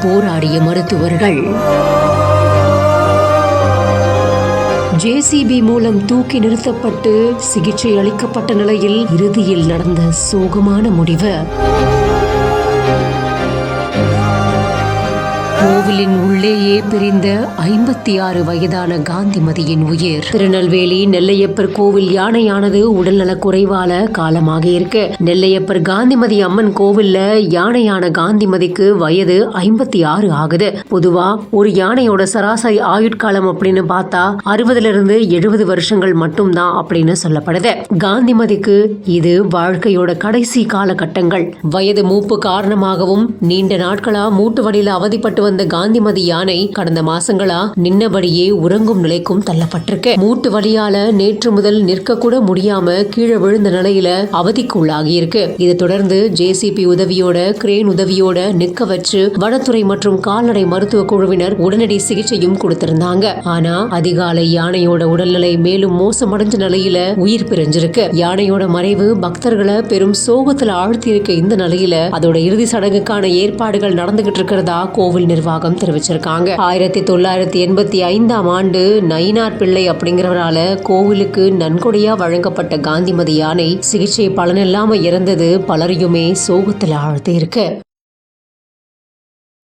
போராடிய மருத்துவர்கள். JCB மூலம் தூக்கி நிறுத்தப்பட்டு சிகிச்சை அளிக்கப்பட்ட நிலையில் இறுதியில் நடந்த சோகமான முடிவு. கோவிலின் உள்ளேயே பிரிந்த 56 வயதான காந்திமதியின் உயிர். திருநெல்வேலி நெல்லையப்பர் கோவில் யானையானது உடல்நலக் குறைவால காலமாக இருக்கு. நெல்லையப்பர் காந்திமதி அம்மன் கோவில்ல யானையான காந்திமதிக்கு வயது 56 ஆகுது. பொதுவா ஒரு யானையோட சராசரி ஆயுட்காலம் அப்படின்னு பார்த்தா 60-70 வருஷங்கள் மட்டும்தான் அப்படின்னு சொல்லப்படுது. காந்திமதிக்கு இது வாழ்க்கையோட கடைசி காலகட்டங்கள். வயது மூப்பு காரணமாகவும் நீண்ட நாட்களா மூட்டு வலியில அவதிப்பட்டு வந்த காந்திமதி யானை கடந்த மாசங்களா நின்னபடியே உறங்கும் நிலைக்கும் தள்ளப்பட்டிருக்கு. மூட்டு வலியால நேற்று முதல் நிற்க கூட முடியாம கீழே விழுந்த நிலையில அவதிக்கு உள்ளாகி இருக்கு. இதை தொடர்ந்து JCB உதவியோட கிரேன் உதவியோட நிற்க வச்சு வனத்துறை மற்றும் கால்நடை மருத்துவ குழுவினர் உடனடி சிகிச்சையும் கொடுத்திருந்தாங்க. ஆனா அதிகாலை யானையோட உடல்நிலை மேலும் மோசமடைஞ்ச நிலையில உயிர் பிரிஞ்சிருக்கு. யானையோட மறைவு பக்தர்களை பெரும் சோகத்துல ஆழ்த்தி இருக்க இந்த நிலையில அதோட இறுதி சடங்குக்கான ஏற்பாடுகள் நடந்துகிட்டு இருக்கிறதா கோவில் நிர்வாகம் தெரிவிச்சிருக்காங்க. 1985ஆம் ஆண்டு நயினார் பிள்ளை அப்படிங்கிறவரால கோவிலுக்கு நன்கொடையா வழங்கப்பட்ட காந்திமதி யானை சிகிச்சை பலனில்லாம இறந்தது பலரையுமே சோகத்துல ஆழ்த்தி இருக்கு.